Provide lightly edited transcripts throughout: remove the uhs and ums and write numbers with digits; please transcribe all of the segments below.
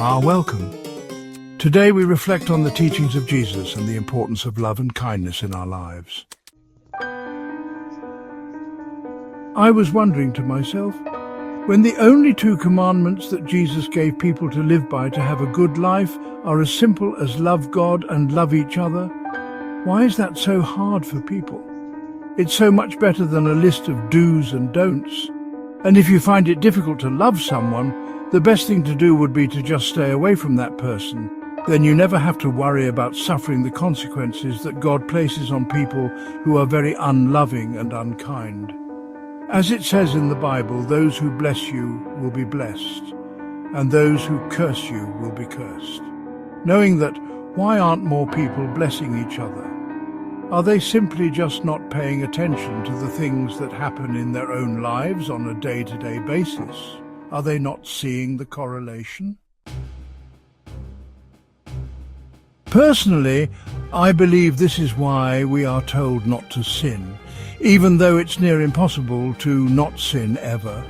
Welcome. Today we reflect on the teachings of Jesus and the importance of love and kindness in our lives. I was wondering to myself, when the only two commandments that Jesus gave people to live by to have a good life are as simple as love God and love each other, why is that so hard for people? It's so much better than a list of do's and don'ts. And if you find it difficult to love someone, the best thing to do would be to just stay away from that person. Then you never have to worry about suffering the consequences that God places on people who are very unloving and unkind. As it says in the Bible, those who bless you will be blessed, and those who curse you will be cursed. Knowing that, why aren't more people blessing each other? Are they simply just not paying attention to the things that happen in their own lives on a day-to-day basis? Are they not seeing the correlation? Personally, I believe this is why we are told not to sin, even though it's near impossible to not sin ever.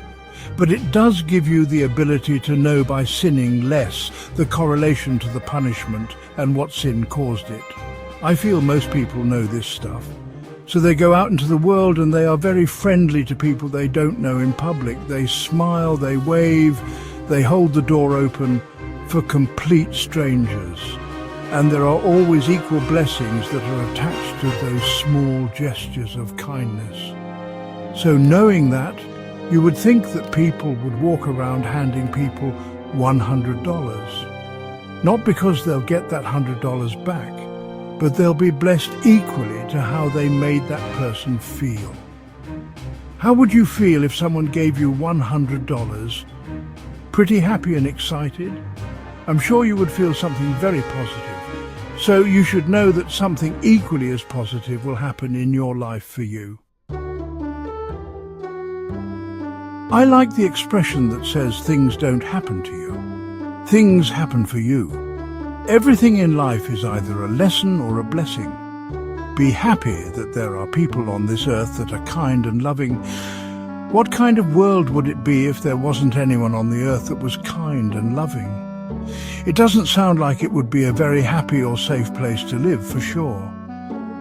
But it does give you the ability to know by sinning less the correlation to the punishment and what sin caused it. I feel most people know this stuff. So they go out into the world and they are very friendly to people they don't know in public. They smile, they wave, they hold the door open for complete strangers. And there are always equal blessings that are attached to those small gestures of kindness. So knowing that, you would think that people would walk around handing people $100. Not because they'll get that $100 back, but they'll be blessed equally to how they made that person feel. How would you feel if someone gave you $100? Pretty happy and excited? I'm sure you would feel something very positive. So you should know that something equally as positive will happen in your life for you. I like the expression that says things don't happen to you. Things happen for you. Everything in life is either a lesson or a blessing. Be happy that there are people on this earth that are kind and loving. What kind of world would it be if there wasn't anyone on the earth that was kind and loving? It doesn't sound like it would be a very happy or safe place to live, for sure.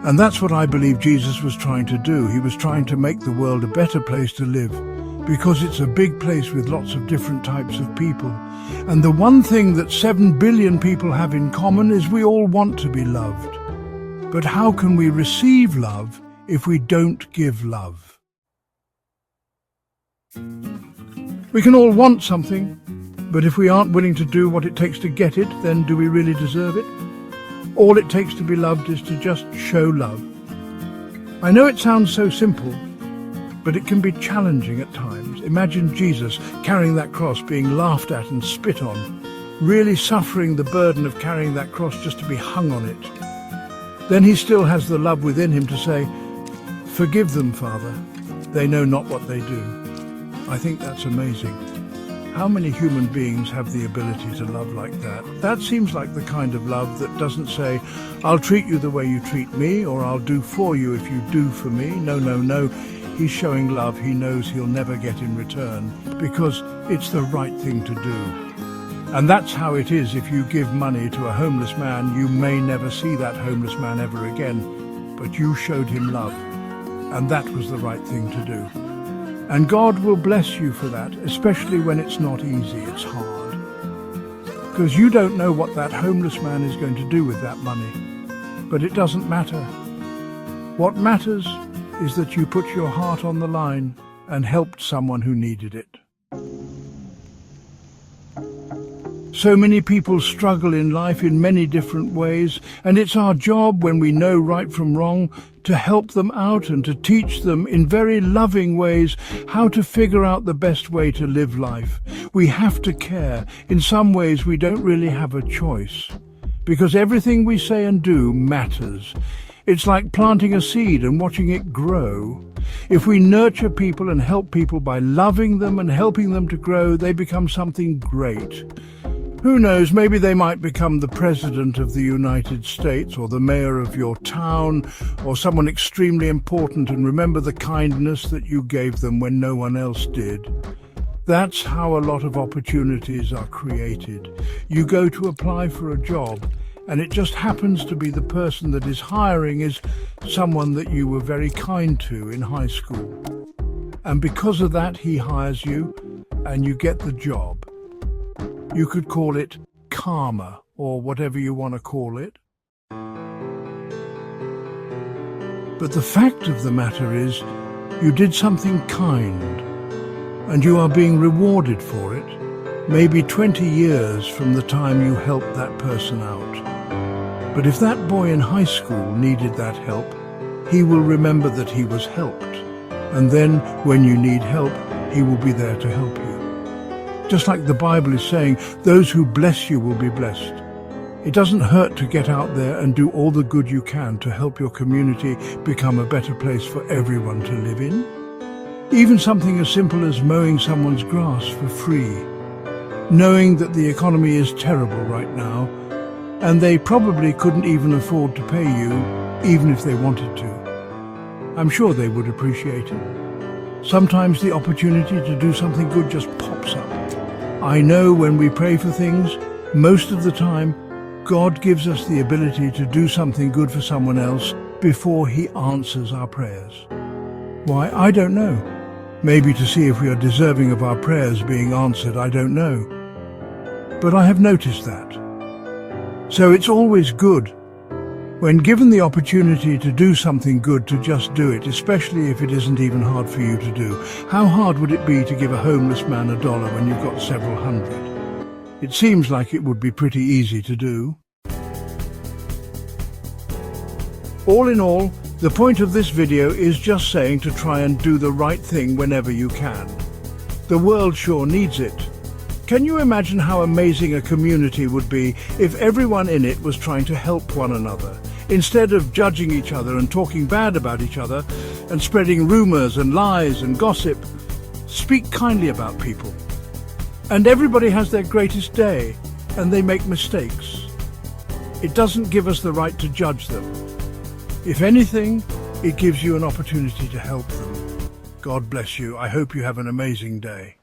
And that's what I believe Jesus was trying to do. He was trying to make the world a better place to live, because it's a big place with lots of different types of people. And the one thing that 7 billion people have in common is we all want to be loved. But how can we receive love if we don't give love? We can all want something, but if we aren't willing to do what it takes to get it, then do we really deserve it? All it takes to be loved is to just show love. I know it sounds so simple, but it can be challenging at times. Imagine Jesus carrying that cross, being laughed at and spit on, really suffering the burden of carrying that cross just to be hung on it. Then he still has the love within him to say, "Forgive them, Father. They know not what they do." I think that's amazing. How many human beings have the ability to love like that? That seems like the kind of love that doesn't say, "I'll treat you the way you treat me," or "I'll do for you if you do for me." No. He's showing love he knows he'll never get in return, because it's the right thing to do. And that's how it is. If you give money to a homeless man, you may never see that homeless man ever again, but you showed him love, and that was the right thing to do. And God will bless you for that, especially when it's not easy, it's hard. Because you don't know what that homeless man is going to do with that money. But it doesn't matter. What matters is that you put your heart on the line and helped someone who needed it. So many people struggle in life in many different ways, and it's our job, when we know right from wrong, to help them out and to teach them in very loving ways how to figure out the best way to live life. We have to care. In some ways we don't really have a choice, because everything we say and do matters. It's like planting a seed and watching it grow. If we nurture people and help people by loving them and helping them to grow, they become something great. Who knows, maybe they might become the President of the United States or the mayor of your town or someone extremely important, and remember the kindness that you gave them when no one else did. That's how a lot of opportunities are created. You go to apply for a job, and it just happens to be the person that is hiring is someone that you were very kind to in high school. And because of that, he hires you, and you get the job. You could call it karma, or whatever you want to call it. But the fact of the matter is, you did something kind, and you are being rewarded for it, maybe 20 years from the time you helped that person out. But if that boy in high school needed that help, he will remember that he was helped, and then when you need help, he will be there to help you. Just like the Bible is saying, those who bless you will be blessed. It doesn't hurt to get out there and do all the good you can to help your community become a better place for everyone to live in. Even something as simple as mowing someone's grass for free, knowing that the economy is terrible right now, and they probably couldn't even afford to pay you, even if they wanted to. I'm sure they would appreciate it. Sometimes the opportunity to do something good just pops up. I know when we pray for things, most of the time, God gives us the ability to do something good for someone else before He answers our prayers. Why, I don't know. Maybe to see if we are deserving of our prayers being answered, I don't know. But I have noticed that. So it's always good, when given the opportunity to do something good, to just do it, especially if it isn't even hard for you to do. How hard would it be to give a homeless man $1 when you've got several hundred? It seems like it would be pretty easy to do. All in all, the point of this video is just saying to try and do the right thing whenever you can. The world sure needs it. Can you imagine how amazing a community would be if everyone in it was trying to help one another, instead of judging each other and talking bad about each other and spreading rumors and lies and gossip? Speak kindly about people. And everybody has their greatest day, and they make mistakes. It doesn't give us the right to judge them. If anything, it gives you an opportunity to help them. God bless you. I hope you have an amazing day.